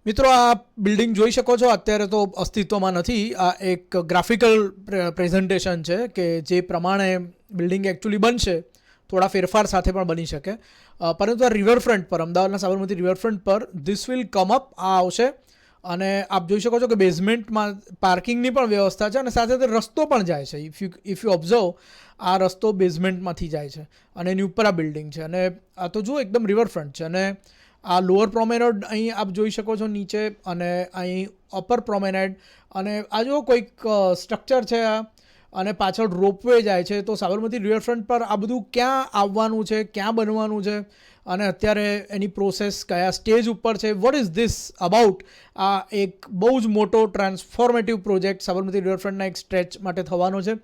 મિત્રો આ બિલ્ડિંગ જોઈ શકો છો અત્યારે તો અસ્તિત્વમાં નથી. આ એક ગ્રાફિકલ પ્રેઝન્ટેશન છે કે જે પ્રમાણે બિલ્ડિંગ એકચ્યુઅલી બનશે, થોડા ફેરફાર સાથે પણ બની શકે. પરંતુ આ રિવરફ્રન્ટ પર, અમદાવાદના સાબરમતી રિવરફ્રન્ટ પર ધીસ વિલ કમ અપ, આ આવશે. અને આપ જોઈ શકો છો કે બેઝમેન્ટમાં પાર્કિંગની પણ વ્યવસ્થા છે અને સાથે સાથે રસ્તો પણ જાય છે. ઇફ યુ ઓબ્ઝર્વ, આ રસ્તો બેઝમેન્ટમાંથી જાય છે અને એની ઉપર આ બિલ્ડિંગ છે. અને આ તો જુઓ એકદમ રિવરફ્રન્ટ છે. અને આ લોઅર પ્રોમેનડ અહીં આપ જોઈ શકો છો નીચે, અને અહીં અપર પ્રોમેનેડ, અને આ જો કોઈક સ્ટ્રક્ચર છે આ, અને પાછળ રોપવે જાય છે. તો સાબરમતી રિવરફ્રન્ટ પર આ બધું ક્યાં આવવાનું છે, ક્યાં બનવાનું છે, અને અત્યારે એની પ્રોસેસ કયા સ્ટેજ ઉપર છે, વોટ ઇઝ ધીસ અબાઉટ. આ એક બહુ જ મોટો ટ્રાન્સફોર્મેટિવ પ્રોજેક્ટ સાબરમતી રિવરફ્રન્ટના એક સ્ટ્રેચ માટે થવાનો છે.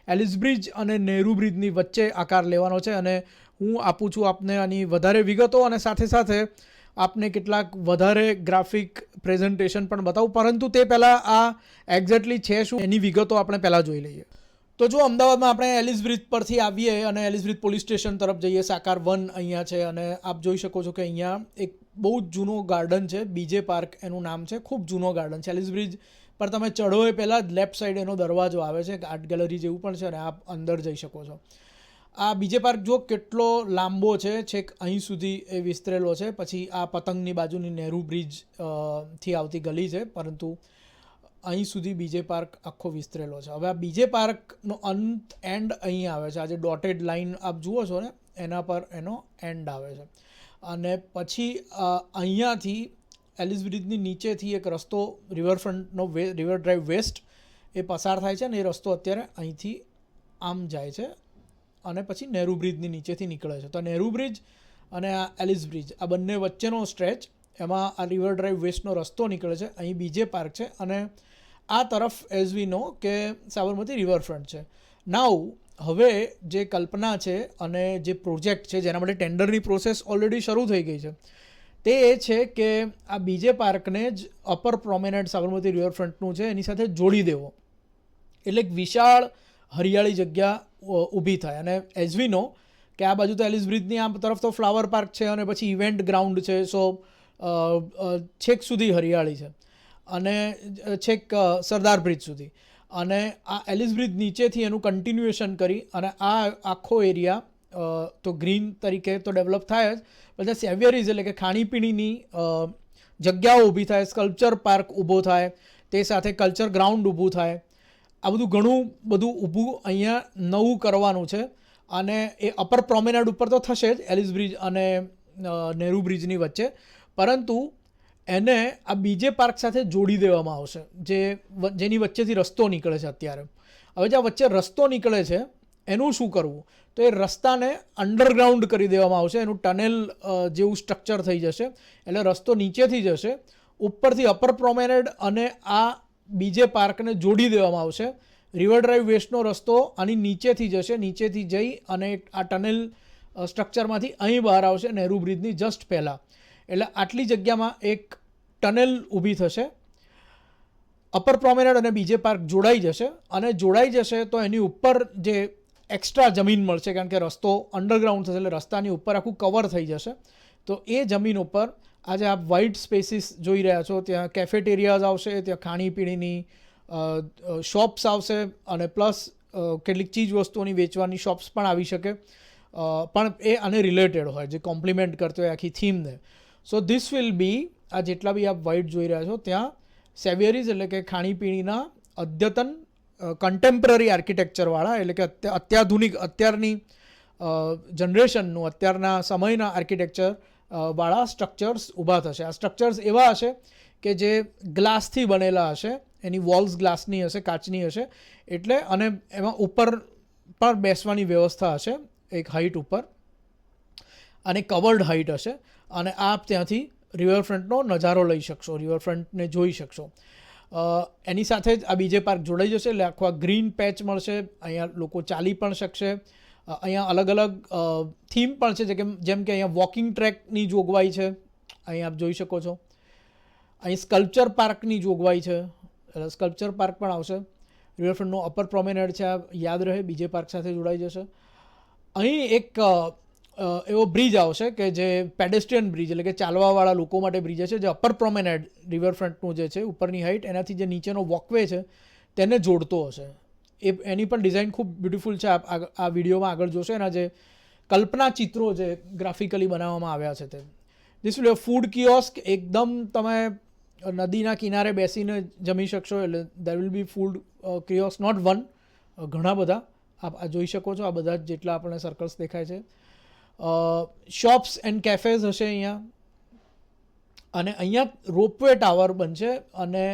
એલિસ બ્રિજ અને નહેરુ બ્રિજની વચ્ચે આકાર લેવાનો છે. અને હું આપું છું આપને આની વધારે વિગતો, અને સાથે સાથે આપને કેટલાક વધારે ગ્રાફિક પ્રેઝન્ટેશન પણ બતાવું. પરંતુ તે પહેલાં આ એક્ઝેક્ટલી છે શું એની વિગતો આપણે પહેલાં જોઈ લઈએ. તો જો અમદાવાદમાં આપણે એલિસ બ્રિજ પરથી આવીએ અને એલિસ બ્રિજ પોલીસ સ્ટેશન તરફ જઈએ, સાકાર 1 અહીંયા છે. અને આપ જોઈ શકો છો કે અહીંયા એક બહુ જ જૂનો ગાર્ડન છે, બીજે પાર્ક એનું નામ છે. ખૂબ જૂનો ગાર્ડન છે. એલિસ બ્રિજ પર તમે ચઢો એ પહેલાં જ લેફ્ટ સાઈડ એનો દરવાજો આવે છે, આર્ટ ગેલેરી જેવું પણ છે, અને આપ અંદર જઈ શકો છો. આ બીજે પાર્ક જો કેટલો લાંબો છે, છેક અહીં સુધી એ વિસ્તરેલો છે. પછી આ પતંગની બાજુની નહેરુ બ્રિજ થી આવતી ગલી છે, પરંતુ અહીં સુધી બીજે પાર્ક આખો વિસ્તરેલો છે. હવે આ બીજે પાર્કનો એન્ડ અહીં આવે છે. આ જે ડોટેડ લાઇન આપ જુઓ છો ને, એના પર એનો એન્ડ આવે છે. અને પછી અહીંયાથી એલિસ બ્રિજની નીચેથી એક રસ્તો રિવરફ્રન્ટનો રિવર ડ્રાઈવ વેસ્ટ એ પસાર થાય છે, અને એ રસ્તો અત્યારે અહીંથી આમ જાય છે અને પછી નહેરુ બ્રિજની નીચેથી નીકળે છે. તો નહેરુ બ્રિજ અને આ એલિસ બ્રિજ, આ બંને વચ્ચેનો સ્ટ્રેચ, એમાં આ રિવર ડ્રાઈવ વેસ્ટનો રસ્તો નીકળે છે. અહીં બીજે પાર્ક છે, અને આ તરફ એઝ વી નો કે સાબરમતી રિવરફ્રન્ટ છે. નાઉ હવે જે કલ્પના છે અને જે પ્રોજેક્ટ છે, જેના માટે ટેન્ડરની પ્રોસેસ ઓલરેડી શરૂ થઈ ગઈ છે, તે એ છે કે આ બીજે પાર્કને જ અપર પ્રોમેનેડ સાબરમતી રિવરફ્રન્ટનું છે એની સાથે જોડી દેવો. એટલે એક વિશાળ હરિયાળી જગ્યા ઊભી થાય. અને એઝ વી નો કે આ બાજુ તો એલિસ બ્રિજની આ તરફ તો ફ્લાવર પાર્ક છે, અને પછી ઇવેન્ટ ગ્રાઉન્ડ છે. સો છેક સુધી હરિયાળી છે, અને છેક સરદાર બ્રિજ સુધી. અને આ એલિસ બ્રિજ નીચેથી એનું કન્ટિન્યુએશન કરી અને આ આખો એરિયા તો ગ્રીન તરીકે તો ડેવલપ થાય જ, બધા સેવિયરીઝ એટલે કે ખાણીપીણીની જગ્યાઓ ઊભી થાય, સ્કલ્પચર પાર્ક ઊભો થાય, તે સાથે કલ્ચર ગ્રાઉન્ડ ઊભું થાય. આ બધું ઘણું બધું ઊભું અહીંયા નવું કરવાનું છે. અને એ અપર પ્રોમેનેડ ઉપર તો થશે જ એલિસ બ્રિજ અને નહેરુ બ્રિજની વચ્ચે, પરંતુ એને આ બીજે પાર્ક સાથે જોડી દેવામાં આવશે, જેની વચ્ચેથી રસ્તો નીકળે છે અત્યારે. હવે જે વચ્ચે રસ્તો નીકળે છે એનું શું કરવું? તો એ રસ્તાને અંડરગ્રાઉન્ડ કરી દેવામાં આવશે. એનું ટનેલ જેવું સ્ટ્રક્ચર થઈ જશે. એટલે રસ્તો નીચેથી જશે, ઉપરથી અપર પ્રોમેનેડ અને આ બીજે પાર્કને જોડી દેવામાં આવશે. રિવર ડ્રાઈવ વેસ્ટનો રસ્તો આની નીચેથી જશે, નીચેથી જઈ અને આ ટનેલ સ્ટ્રક્ચરમાંથી અહીં બહાર આવશે નહેરુ બ્રિજની જસ્ટ પહેલાં. એટલે આટલી જગ્યામાં એક ટનેલ ઊભી થશે. અપર પ્રોમેનેડ અને બીજે પાર્ક જોડાઈ જશે, અને જોડાઈ જશે તો એની ઉપર જે એક્સ્ટ્રા જમીન મળશે, કારણ કે રસ્તો અંડરગ્રાઉન્ડ થશે, એટલે રસ્તાની ઉપર આખું કવર થઈ જશે. તો એ જમીન ઉપર આજે આપ વ્હાઇટ સ્પેસીસ જોઈ રહ્યા છો, ત્યાં કેફેટેરિયાઝ આવશે, ત્યાં ખાણીપીણીની શોપ્સ આવશે, અને પ્લસ કેટલીક ચીજ વસ્તુઓની વેચવાની શોપ્સ પણ આવી શકે, પણ એ આને રિલેટેડ હોય, જે કોમ્પ્લિમેન્ટ કરતો હોય આખી થીમને. સો ધીસ વિલ બી, આ જેટલા બી આપ વ્હાઇટ જોઈ રહ્યા છો ત્યાં સેવિયરીઝ એટલે કે ખાણીપીણીના અદ્યતન કન્ટેમ્પરરી આર્કિટેક્ચરવાળા, એટલે કે અત્યાધુનિક, અત્યારની જનરેશનનું, અત્યારના સમયના આર્કિટેક્ચર વાળા સ્ટ્રક્ચર્સ ઊભા થશે. આ સ્ટ્રક્ચર્સ એવા હશે કે જે ગ્લાસથી બનેલા હશે, એની વોલ્સ ગ્લાસની હશે, કાચની હશે. એટલે અને એમાં ઉપર પણ બેસવાની વ્યવસ્થા હશે એક હાઇટ ઉપર, અને કવર્ડ હાઇટ હશે. અને આપ ત્યાંથી રિવરફ્રન્ટનો નજારો લઈ શકશો, રિવરફ્રન્ટને જોઈ શકશો. એની સાથે જ આ બીજે પાર્ક જોડાઈ જશે, એટલે આખો આ ગ્રીન પેચ મળશે. અહીંયા લોકો ચાલી પણ શકશે. અહીંયા અલગ અલગ થીમ પણ છે, જેમ કે અહીંયા વોકિંગ ટ્રેકની જોગવાઈ છે, અહીં આપ જોઈ શકો છો. અહીં સ્કલ્પચર પાર્કની જોગવાઈ છે, એટલે સ્કલ્પચર પાર્ક પણ આવશે. રિવરફ્રન્ટનો અપર પ્રોમેનેડ છે, આ યાદ રહે, બીજે પાર્ક સાથે જોડાઈ જશે. અહીં એક એવો બ્રિજ આવશે કે જે પેડેસ્ટ્રિયન બ્રિજ એટલે કે ચાલવાવાળા લોકો માટે બ્રિજ છે, જે અપર પ્રોમેનેડ રિવરફ્રન્ટનું જે છે ઉપરની હાઇટ એનાથી જે નીચેનો વોકવે છે તેને જોડતો હશે. એની પણ ડિઝાઇન ખૂબ બ્યુટિફુલ છે. આ વિડીયોમાં આગળ જોશો એના જે કલ્પના ચિત્રો જે ગ્રાફિકલી બનાવવામાં આવ્યા છે તે. ધીસ વિલ ફૂડ કિયોસ્ક, એકદમ તમે નદીના કિનારે બેસીને જમી શકશો. એટલે there will be food kiosk, not one, ઘણા બધા આપ જોઈ શકો છો. આ બધા જેટલા આપણને સર્કલ્સ દેખાય છે. શોપ્સ એન્ડ કેફેઝ હશે અહીંયા, અને અહીંયા રોપવે ટાવર બનશે. અને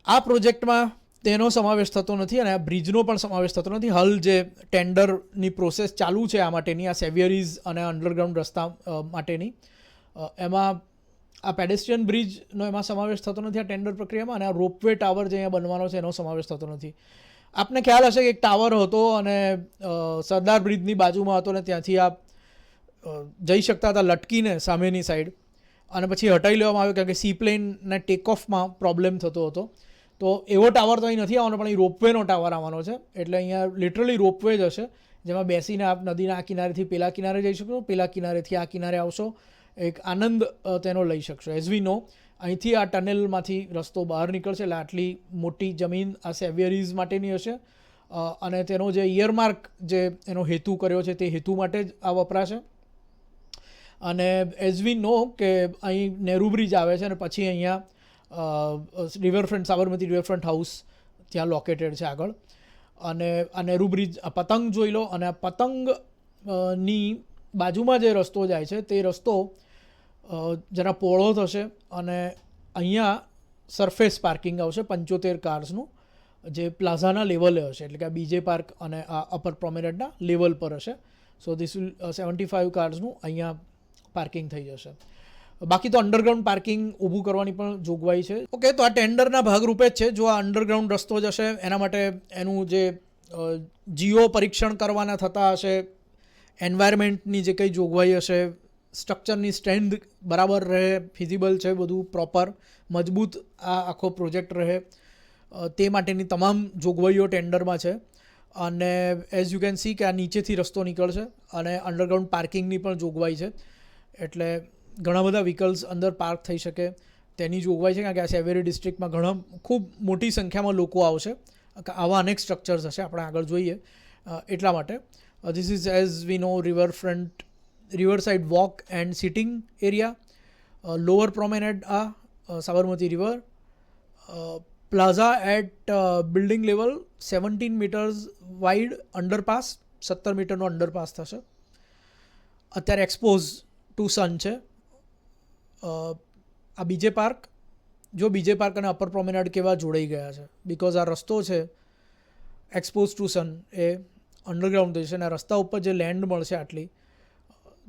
આ પ્રોજેક્ટમાં તેનો સમાવેશ થતો નથી અને આ બ્રિજનો પણ સમાવેશ થતો નથી. હાલ જે ટેન્ડરની પ્રોસેસ ચાલુ છે આ માટેની, આ સેવિયરીઝ અને અંડરગ્રાઉન્ડ રસ્તા માટેની, એમાં આ પેડેસ્ટ્રિયન બ્રિજનો એમાં સમાવેશ થતો નથી આ ટેન્ડર પ્રક્રિયામાં. અને આ રોપવે ટાવર જે અહીંયા બનવાનો છે એનો સમાવેશ થતો નથી. આપને ખ્યાલ હશે કે એક ટાવર હતો અને સરદાર બ્રિજની બાજુમાં હતો ને ત્યાંથી આપ જઈ શકતા હતા લટકીને સામેની સાઈડ, અને પછી હટાવી લેવામાં આવ્યો કારણ કે સી પ્લેનને ટેક ઓફમાં પ્રોબ્લેમ થતો હતો. તો એવો ટાવર તો અહીં નથી આવવાનો, પણ અહીં રોપવેનો ટાવર આવવાનો છે. એટલે અહીંયા લિટરલી રોપવે જ હશે, જેમાં બેસીને આપ નદીના આ કિનારેથી પેલા કિનારે જઈ શકશો, પેલા કિનારેથી આ કિનારે આવશો, એક આનંદ તેનો લઈ શકશો. એઝ વી નો, અહીંથી આ ટનેલમાંથી રસ્તો બહાર નીકળશે. એટલે આટલી મોટી જમીન આ સેવિયરીઝ માટેની હશે, અને તેનો જે ઇયરમાર્ક જે એનો હેતુ કર્યો છે તે હેતુ માટે જ આ વપરાશે. અને એઝ વી નો કે અહીં નેહરુ બ્રિજ આવે છે, અને પછી અહીંયા રિવરફ્રન્ટ, સાબરમતી રિવરફ્રન્ટ હાઉસ ત્યાં લોકેટેડ છે આગળ. અને આ નેહરુ બ્રિજ, આ પતંગ જોઈ લો. અને આ પતંગની બાજુમાં જે રસ્તો જાય છે તે રસ્તો જરા પહોળો થશે, અને અહીંયા સરફેસ પાર્કિંગ આવશે 75 કાર્સનું, જે પ્લાઝાના લેવલે હશે. એટલે કે આ બીજે પાર્ક અને આ અપર પ્રોમેનેડના લેવલ પર હશે. સો ધીસ વિલ 75 કાર્સનું અહીંયા પાર્કિંગ થઈ જશે. બાકી તો અંડરગ્રાઉન્ડ પાર્કિંગ ઊભું કરવાની પણ જોગવાઈ છે. ઓકે, તો આ ટેન્ડરના ભાગરૂપે જ છે. જો આ અંડરગ્રાઉન્ડ રસ્તો જશે એના માટે એનું જે જીઓ પરીક્ષણ કરવાના થતા હશે, એન્વાયરમેન્ટની જે કંઈ જોગવાઈ હશે, સ્ટ્રક્ચરની સ્ટ્રેન્થ બરાબર રહે, ફિઝિબલ છે બધું, પ્રોપર મજબૂત આ આખો પ્રોજેક્ટ રહે, તે માટેની તમામ જોગવાઈઓ ટેન્ડરમાં છે. અને એઝ યુ કેન સી કે આ નીચેથી રસ્તો નીકળશે, અને અંડરગ્રાઉન્ડ પાર્કિંગની પણ જોગવાઈ છે. એટલે ઘણા બધા વ્હીકલ્સ અંદર પાર્ક થઈ શકે તેની જોગવાઈ છે. કારણ કે આ સેવેરી ડિસ્ટ્રિક્ટમાં ખૂબ મોટી સંખ્યામાં લોકો આવશે, આવા અનેક સ્ટ્રક્ચર્સ હશે, આપણે આગળ જોઈએ એટલા માટે. This is as we know riverfront, river side walk and sitting area, lower promenade આ Sabarmati river, plaza at building level, 17 metres wide underpass, 17 મીટરનો અંડરપાસ થશે. અત્યારે એક્સપોઝ ટુ સન છે. આ બીજે પાર્ક, જો બીજે પાર્ક અને અપર પ્રોમેનાડ કેવા જોડાઈ ગયા છે, બિકોઝ આ રસ્તો છે એક્સપોઝ ટુ સન એ અંડરગ્રાઉન્ડ થશે. અને આ રસ્તા ઉપર જે લેન્ડ મળશે આટલી,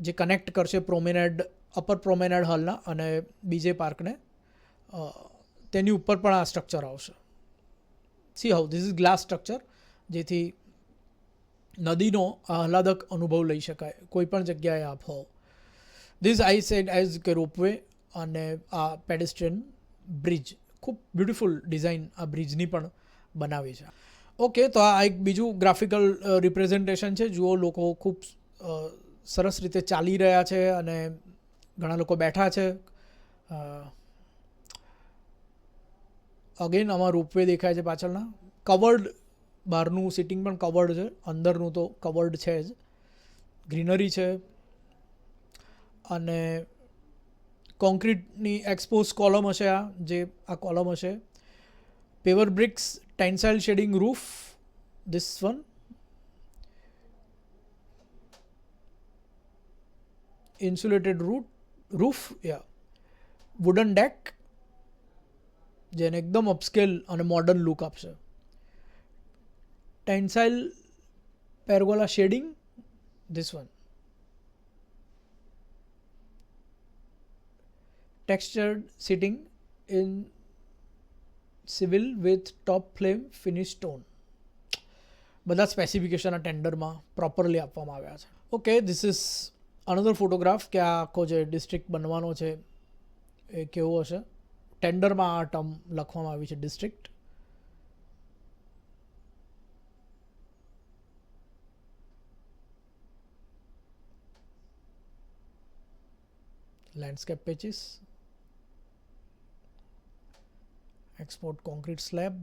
જે કનેક્ટ કરશે પ્રોમેનાડ, અપર પ્રોમેનાડ હાલના અને બીજે પાર્કને, તેની ઉપર પણ આ સ્ટ્રક્ચર આવશે. C how this is glass structure, જેથી નદીનો આહલાદક અનુભવ લઈ શકાય કોઈ પણ જગ્યાએ આપ હો. ધીસ આઈ સેડ એઝ કે રોપવે અને આ પેડેસ્ટ્રિયન બ્રિજ, ખૂબ બ્યુટિફુલ ડિઝાઇન આ બ્રિજની પણ બનાવી છે. ઓકે, તો આ એક બીજું ગ્રાફિકલ રિપ્રેઝન્ટેશન છે. જુઓ, લોકો ખૂબ સરસ રીતે ચાલી રહ્યા છે અને ઘણા લોકો બેઠા છે. અગેન આમાં રોપવે દેખાય છે પાછળના. કવર્ડ, બહારનું સિટિંગ પણ કવર્ડ છે, અંદરનું તો કવર્ડ છે જ. ગ્રીનરી છે, અને કોન્ક્રીટની એક્સપોઝ કોલમ હશે. આ કોલમ હશે. Paver bricks, tensile shading roof, this one. Insulated roof, યા વુડન ડેક, જેને એકદમ અપસ્કેલ અને મોડર્ન લુક આપશે. Tensile pergola shading, this one. Textured sitting in civil with top flame finish stone. બધા specification આ ટેન્ડરમાં પ્રોપરલી આપવામાં આવ્યા છે. Okay, this is another photograph કે આ આખો જે ડિસ્ટ્રિક્ટ બનવાનો છે એ કેવો હશે. ટેન્ડરમાં આ ટર્મ લખવામાં આવી છે, district. landscape patches, export concrete slab,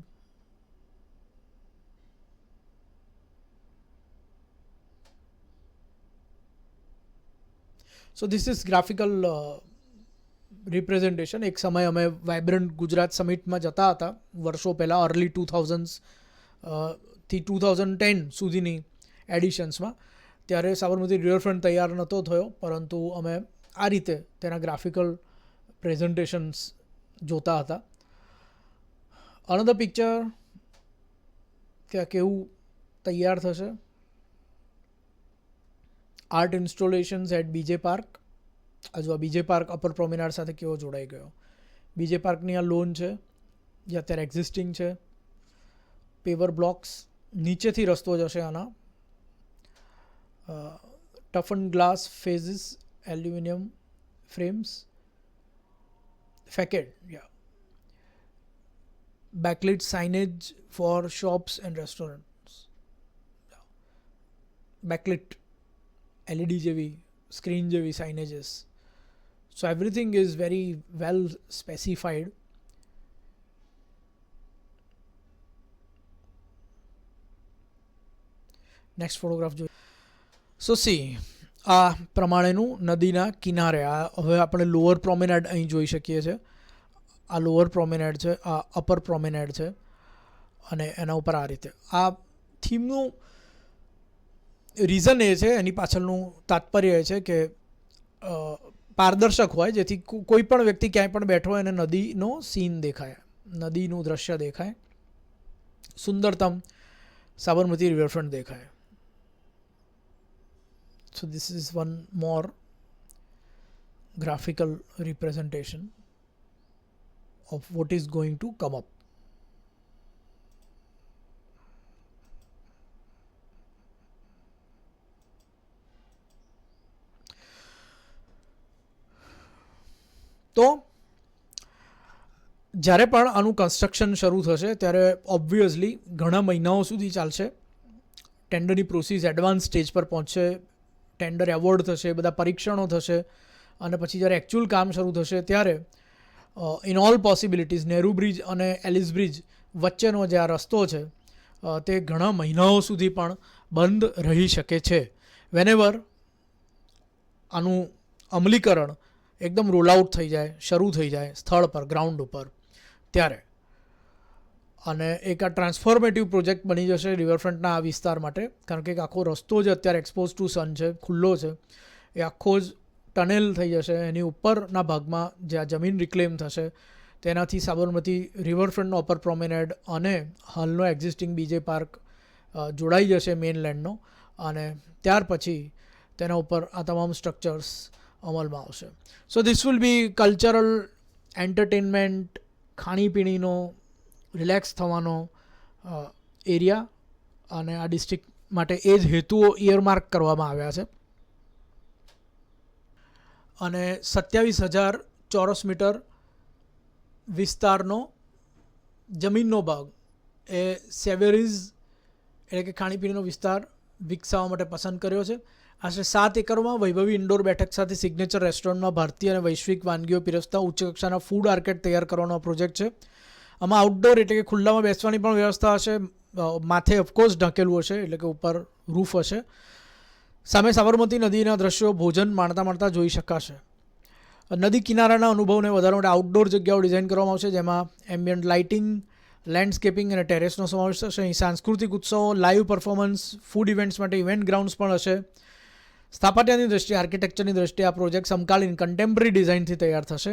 so this is graphical representation. એક સમયે અમે વાઇબ્રન્ટ ગુજરાત સમિટમાં જતા હતા વર્ષો પહેલાં, અર્લી 2000s થી 2010 સુધીની એડિશન્સમાં. ત્યારે સાબરમતી રિવરફ્રન્ટ તૈયાર નહોતો થયો, પરંતુ અમે આ રીતે તેના ગ્રાફિકલ પ્રેઝન્ટેશન્સ જોતા હતા. અનધર પિક્ચર કે કેવું તૈયાર થશે. આર્ટ ઇન્સ્ટોલેશન્સ એટ બીજે પાર્ક. હજુ આ બીજે પાર્ક અપર પ્રોમિનાડ સાથે કેવો જોડાઈ ગયો. બીજે પાર્કની આ લોન છે જે અત્યારે એક્ઝિસ્ટિંગ છે. પેવર બ્લોક્સ, નીચેથી રસ્તો જશે આના. ટફન glass fascias, aluminium frames, facade, યા backlit signage for shops and restaurants. Backlit LED જેવી સ્ક્રીન જેવી signages. So everything is very well specified. Next photograph જોઈએ. સો સી આ પ્રમાણેનું નદીના કિનારે, આ હવે આપણે લોઅર પ્રોમેનાડ અહીં જોઈ શકીએ છીએ. આ લોઅર પ્રોમેનાડ છે, આ અપર પ્રોમેનાડ છે, અને એના ઉપર આ રીતે. આ થીમનું રીઝન એ છે, એની પાછળનું તાત્પર્ય એ છે કે પારદર્શક હોય, જેથી કોઈ પણ વ્યક્તિ ક્યાંય પણ બેઠો હોય અને નદીનો સીન દેખાય, નદીનું દ્રશ્ય દેખાય, સુંદરતમ સાબરમતી રિવરફ્રન્ટ દેખાય. So this is one more graphical representation of what is going to come up. તો જ્યારે પણ આનું કન્સ્ટ્રક્શન શરૂ થશે ત્યારે ઓબ્વિયસલી ઘણા મહિનાઓ સુધી ચાલશે. ટેન્ડરની પ્રોસેસ એડવાન્સ સ્ટેજ પર પહોંચશે, ટેન્ડર એવોર્ડ થશે, બધા પરીક્ષણો થશે, અને પછી જ્યારે એકચ્યુઅલ કામ શરૂ થશે ત્યારે in all possibilities Nehru bridge અને એલિસ બ્રિજ વચ્ચેનો જે આ રસ્તો છે તે ઘણા મહિનાઓ સુધી પણ બંધ રહી શકે છે. વેનેવર આનું અમલીકરણ એકદમ રોલ આઉટ થઈ જાય, શરૂ થઈ જાય સ્થળ પર, ગ્રાઉન્ડ ઉપર, ત્યારે. અને એક આ ટ્રાન્સફોર્મેટિવ પ્રોજેક્ટ બની જશે રિવરફ્રન્ટના આ વિસ્તાર માટે, કારણ કે આખો રસ્તો જે અત્યારે એક્સપોઝ ટુ સન છે, ખુલ્લો છે, એ આખો જ ટનેલ થઈ જશે. એની ઉપરના ભાગમાં જે આ જમીન રિક્લેમ થશે તેનાથી સાબરમતી રિવરફ્રન્ટનો અપર પ્રોમેનેડ અને હાલનો એક્ઝિસ્ટિંગ બીજે પાર્ક જોડાઈ જશે મેઇનલેન્ડનો, અને ત્યાર પછી તેના ઉપર આ તમામ સ્ટ્રક્ચર્સ અમલમાં આવશે. So this will be cultural, entertainment, ખાણીપીણીનો, રિલેક્સ થવાનો એરિયા, અને આ ડિસ્ટ્રિક્ટ માટે એ જ હેતુઓ ઇયરમાર્ક કરવામાં આવ્યા છે. અને 27,000 ચોરસ મીટર વિસ્તારનો જમીનનો ભાગ એ સેવેરીઝ એટલે કે ખાણીપીણીનો વિસ્તાર વિકસાવવા માટે પસંદ કર્યો છે. આશરે 7 એકરમાં વૈભવી ઇન્ડોર બેઠક સાથે સિગ્નેચર રેસ્ટોરન્ટમાં ભારતીય અને વૈશ્વિક વાનગીઓ પીરસતા ઉચ્ચ કક્ષાના ફૂડ આર્કેડ તૈયાર કરવાનો પ્રોજેક્ટ છે. આમાં આઉટડોર એટલે કે ખુલ્લામાં બેસવાની પણ વ્યવસ્થા હશે, માથે ઓફકોર્સ ઢંકેલું હશે એટલે કે ઉપર રૂફ હશે. સામે સાબરમતી નદીના દ્રશ્યો ભોજન માણતા માણતા જોઈ શકાશે. નદી કિનારાના અનુભવને વધારવા માટે આઉટડોર જગ્યાઓ ડિઝાઇન કરવામાં આવશે, જેમાં એમ્બિયન્ટ લાઇટિંગ, લેન્ડસ્કેપિંગ અને ટેરેસનો સમાવેશ થશે. અહીં સાંસ્કૃતિક ઉત્સવો, લાઈવ પરફોર્મન્સ, ફૂડ ઇવેન્ટ્સ માટે ઇવેન્ટ ગ્રાઉન્ડ્સ પણ હશે. સ્થાપત્યની દ્રષ્ટિએ, આર્કિટેક્ચરની દ્રષ્ટિએ આ પ્રોજેક્ટ સમકાલીન કન્ટેમ્પરરી ડિઝાઇનથી તૈયાર થશે,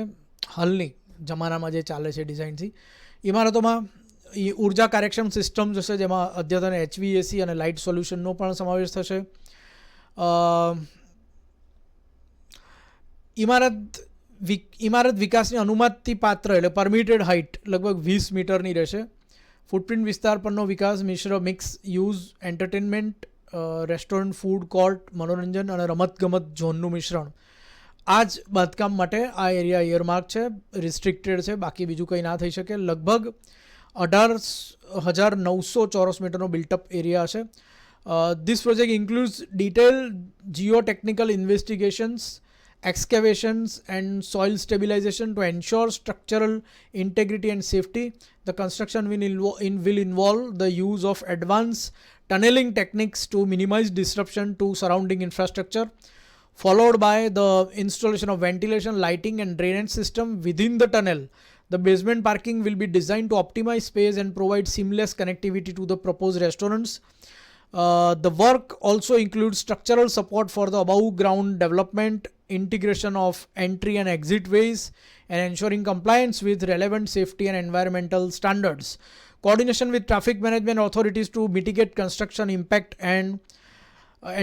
હાલની જમાનામાં જે ચાલે છે ડિઝાઇનથી. ઇમારતોમાં ઉર્જા કાર્યક્ષમ સિસ્ટમ્સ હશે, જેમાં અદ્યતન HVAC અને લાઇટ સોલ્યુશનનો પણ સમાવેશ થશે. ઇમારત વિકાસની અનુમતિ પાત્ર એટલે પરમિટેડ હાઇટ લગભગ 20 મીટરની રહેશે. ફૂટપ્રિન્ટ વિસ્તાર પરનો વિકાસ mix use, entertainment, restaurant, food court, મનોરંજન અને રમતગમત ઝોનનું મિશ્રણ. આ જ બાંધકામ માટે આ એરિયા ઇયરમાર્ક છે, રિસ્ટ્રિક્ટેડ છે, બાકી બીજું કંઈ ના થઈ શકે. લગભગ 18,900 ચોરસ મીટરનો બિલ્ટઅપ એરિયા હશે. This project includes detailed geotechnical investigations, excavations and soil stabilization to ensure structural integrity and safety. The construction will involve the use of advanced tunneling techniques to minimize disruption to surrounding infrastructure, followed by the installation of ventilation, lighting and drainage system within the tunnel. The basement parking will be designed to optimize space and provide seamless connectivity to the proposed restaurants. The work also includes structural support for the above ground development, integration of entry and exit ways, and ensuring compliance with relevant safety and environmental standards. Coordination with traffic management authorities to mitigate construction impact and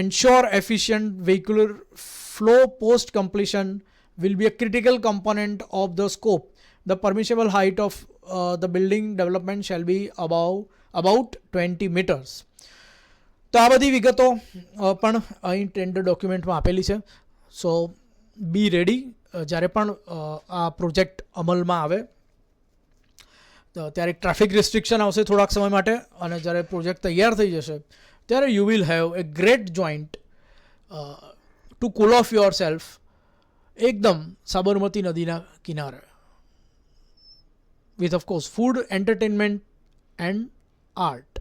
ensure efficient vehicular flow post completion will be a critical component of the scope. The permissible height of the building development shall be about 20 meters. તો આ બધી વિગતો પણ અહીં tender ડોક્યુમેન્ટમાં આપેલી છે. સો બી ready, જ્યારે પણ આ પ્રોજેક્ટ અમલમાં આવે ત્યારે ટ્રાફિક રિસ્ટ્રિક્શન આવશે થોડાક સમય માટે, અને જ્યારે પ્રોજેક્ટ તૈયાર થઈ જશે ત્યારે you will have a great joint to cool off your self એકદમ સાબરમતી નદીના કિનારે, with of course food, entertainment and art.